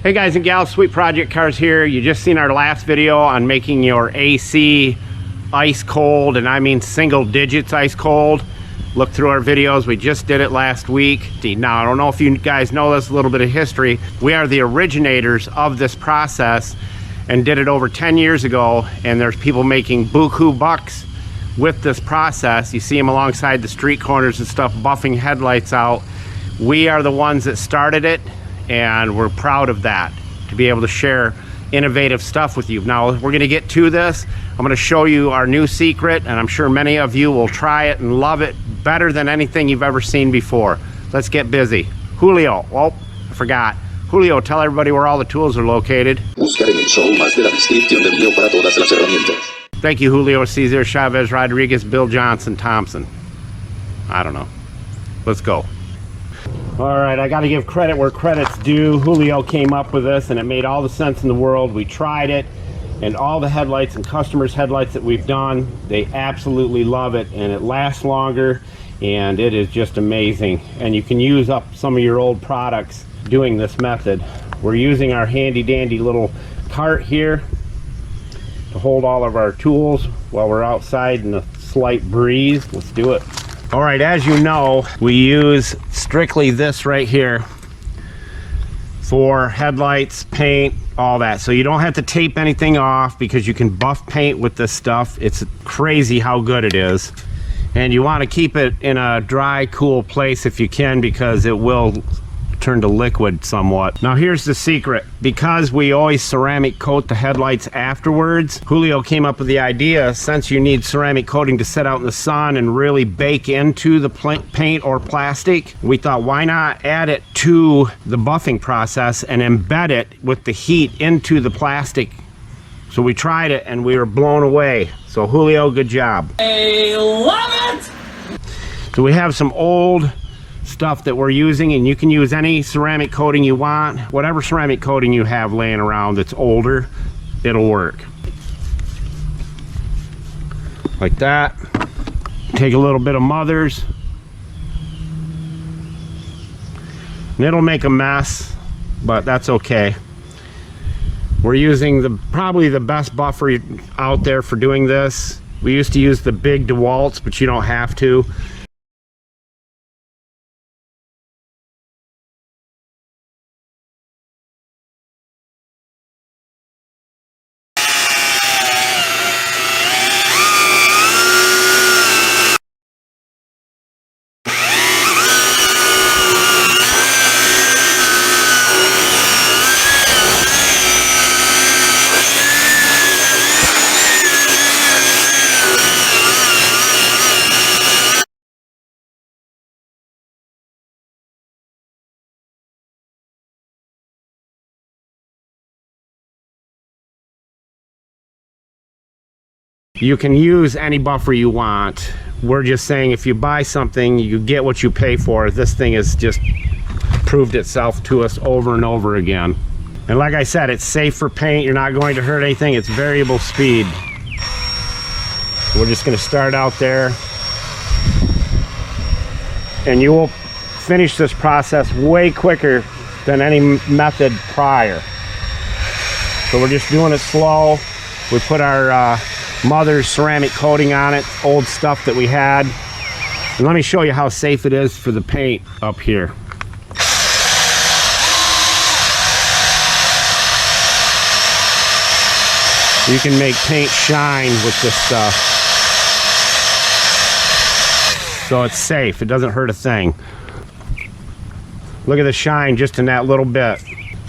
Hey guys and gals, Sweet Project Cars here. You just seen our last video on making your AC ice cold, and I mean single digits ice cold. Look through our videos, we just did it last week. Now I don't know if you guys know this, a little bit of history. We are the originators of this process and did it over 10 years ago, and there's people making buku bucks with this process. You see them alongside the street corners and stuff, buffing headlights out. We are the ones that started it, and we're proud of that, to be able to share innovative stuff with you. Now we're going to get to this. I'm going to show you our new secret, and I'm sure many of you will try it and love it better than anything you've ever seen before. Let's get busy. Julio, oh, I forgot. Julio, tell everybody where all the tools are located. Thank you, Julio, Cesar, Chavez, Rodriguez, Bill Johnson, Thompson. I don't know. Let's go. All right, I got to give credit where credit's due. Julio came up with this, and it made all the sense in the world. We tried it, and all the headlights and customers' headlights that we've done, they absolutely love it, and it lasts longer, and it is just amazing. And you can use up some of your old products doing this method. We're using our handy-dandy little cart here to hold all of our tools while we're outside in a slight breeze. Let's do it. All right, as you know, we use strictly this right here for headlights, paint, all that. So you don't have to tape anything off because you can buff paint with this stuff. It's crazy how good it is. And you want to keep it in a dry, cool place if you can, because it will turn to liquid somewhat. Now here's the secret. Because we always ceramic coat the headlights afterwards, Julio came up with the idea, since you need ceramic coating to sit out in the sun and really bake into the paint or plastic, we thought, why not add it to the buffing process and embed it with the heat into the plastic? So we tried it and we were blown away. So Julio, good job. I love it! So we have some old stuff that we're using, and you can use any ceramic coating you want. Whatever ceramic coating you have laying around that's older, it'll work. Like that. Take a little bit of Mother's, and it'll make a mess, but that's okay. We're using probably the best buffer out there for doing this. We used to use the big DeWalt's, but you don't have to. You can use any buffer you want. We're just saying if you buy something, you get what you pay for. This thing has just proved itself to us over and over again. And like I said, it's safe for paint. You're not going to hurt anything. It's variable speed. We're just going to start out there. And you will finish this process way quicker than any method prior. So we're just doing it slow. We put our Mother's ceramic coating on it, old stuff that we had. And let me show you how safe it is for the paint up here. You can make paint shine with this stuff. So it's safe, it doesn't hurt a thing. Look at the shine just in that little bit.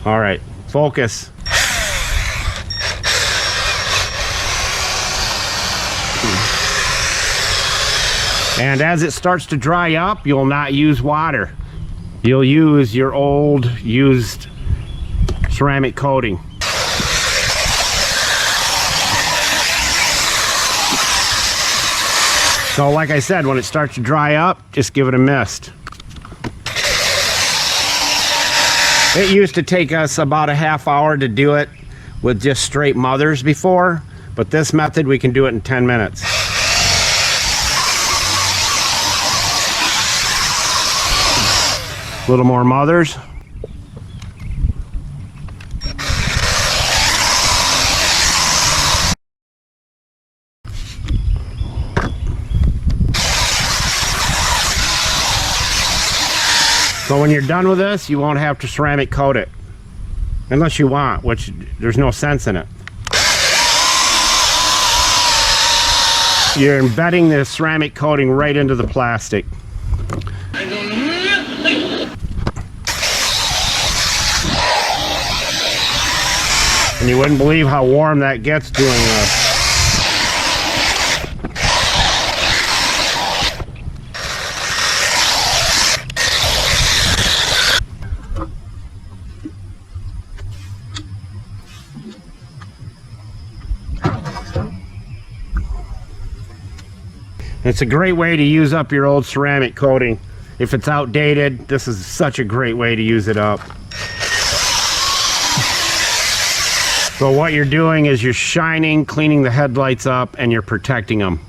All right, focus. And as it starts to dry up, you'll not use water. You'll use your old used ceramic coating. So like I said, when it starts to dry up, just give it a mist. It used to take us about a half hour to do it with just straight Mother's before, but this method we can do it in 10 minutes. A little more Mother's. So when you're done with this, you won't have to ceramic coat it. Unless you want, which there's no sense in it. You're embedding the ceramic coating right into the plastic. And you wouldn't believe how warm that gets doing this. It's a great way to use up your old ceramic coating. If it's outdated, this is such a great way to use it up. So what you're doing is you're shining, cleaning the headlights up, and you're protecting them.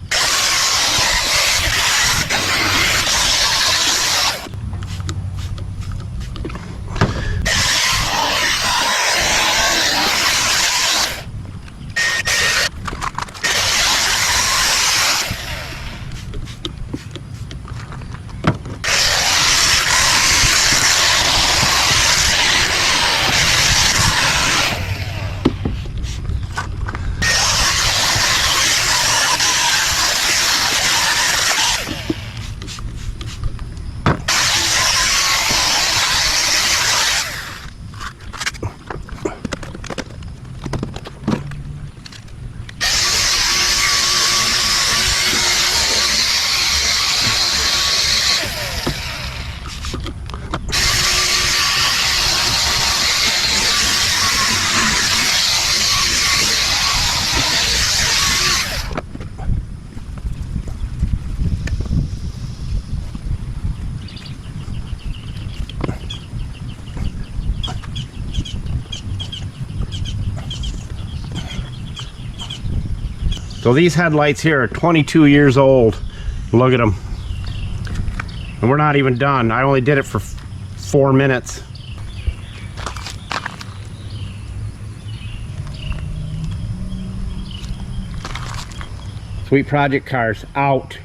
So these headlights here are 22 years old. Look at them. And we're not even done. I only did it for 4 minutes. Sweet Project Cars out.